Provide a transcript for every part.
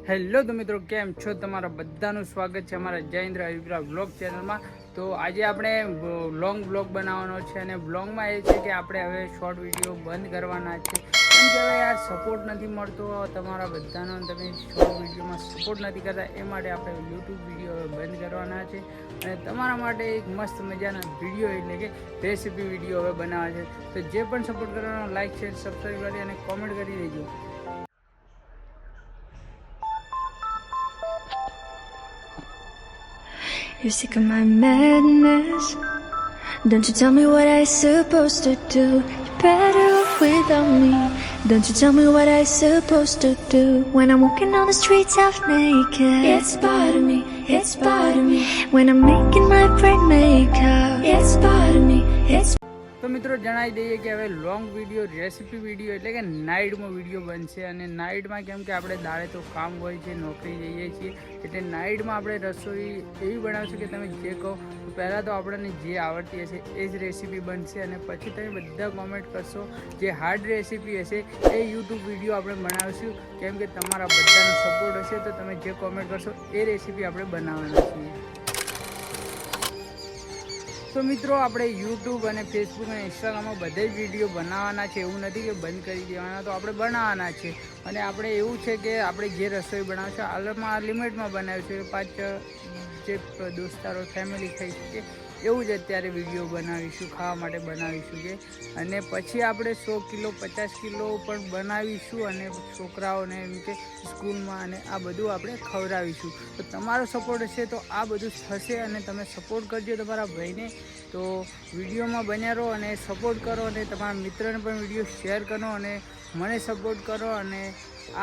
Hello તો મિત્રો, કેમ છો? તમારા બધાનું સ્વાગત છે અમારા જયેન્દ્ર અભિપ્રાય બ્લોગ ચેનલમાં. તો આજે આપણે લોંગ બ્લોગ બનાવવાનો છે અને બ્લોગમાં એ છે કે આપણે હવે શોર્ટ વિડીયો બંધ કરવાના છે, કેમ કે હવે યાર સપોર્ટ નથી મળતો તમારા બધાનો. તમે શોર્ટ વિડીયોમાં સપોર્ટ નથી કરતા, એ માટે આપણે યુટ્યુબ વિડીયો હવે બંધ કરવાના છે અને તમારા માટે એક મસ્ત મજાના વિડીયો એટલે કે રેસીપી વિડીયો હવે બનાવવા છે. તો જે પણ સપોર્ટ કરવાનો, લાઇક શેર સબસ્ક્રાઈબ કરી અને કોમેન્ટ કરી દેજો. You're sick of my madness. Don't you tell me what I supposed to do. You're better off without me. Don't you tell me what I supposed to do. When I'm walking on the streets half naked, it's part of me, it's part of me. When I'm making my brain make up, it's part of me, it's. તો મિત્રો જણાવી દઈએ કે હવે long video recipe video એટલે કે નાઇટમાં video બનશે. અને નાઇટમાં કેમ કે આપણે દાડે તો કામ હોય છે, નોકરી જઈએ છીએ, એટલે નાઇટમાં આપણે રસોઈ એવી બનાવશું કે તમે જે કહો પહેલાં તો આપણને જે આવડતી હશે એ જ રેસીપી બનશે અને પછી તમે બધા કોમેન્ટ કરશો. જે હાર્ડ રેસીપી હશે એ યુટ્યુબ વિડીયો આપણે બનાવીશું, કેમ કે તમારા બધાનો સપોર્ટ હશે તો તમે જે કોમેન્ટ કરશો એ રેસીપી આપણે બનાવવાના છીએ. તો મિત્રો આપણે યુટ્યુબ અને ફેસબુક અને ઇન્સ્ટાગ્રામમાં બધે જ વિડીયો બનાવવાના છે. એવું નથી કે બંધ કરી દેવાના, તો આપણે બનાવવાના છે. અને આપણે એવું છે કે આપણે જે રસોઈ બનાવશું હાલમાં લિમિટમાં બનાવીશું, 5 જે દોસ્તારો ફેમિલી થઈ શકે એવું જ અત્યારે વિડીયો બનાવીશું, ખાવા માટે બનાવીશું કે. અને પછી આપણે 100 કિલો 50 કિલો પણ બનાવીશું અને છોકરાઓને એમ કે સ્કૂલમાં અને આ બધું આપણે ખવડાવીશું. તો તમારો સપોર્ટ હશે તો આ બધું થશે અને તમે સપોર્ટ કરજો તમારા ભાઈને. તો વિડીયોમાં બન્યા રહો અને સપોર્ટ કરો અને તમારા મિત્રને પણ વિડીયો શેર કરો અને મને સપોર્ટ કરો. અને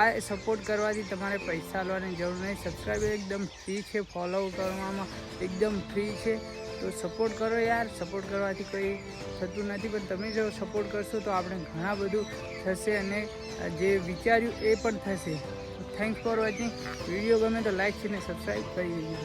આ સપોર્ટ કરવાથી તમારે પૈસા લેવાની જરૂર નહીં. સબસ્ક્રાઈબ એકદમ ફ્રી છે, ફોલો કરવામાં એકદમ ફ્રી છે. તો સપોર્ટ કરો યાર, સપોર્ટ કરવાથી કંઈ થતું નથી, પણ તમે જો સપોર્ટ કરશો તો આપણે ઘણા બધું થશે અને જે વિચાર્યું એ પણ થશે. Thanks for watching. વિડીયો ગમે તો લાઈક છે ને સબસ્ક્રાઈબ કરી દેજો.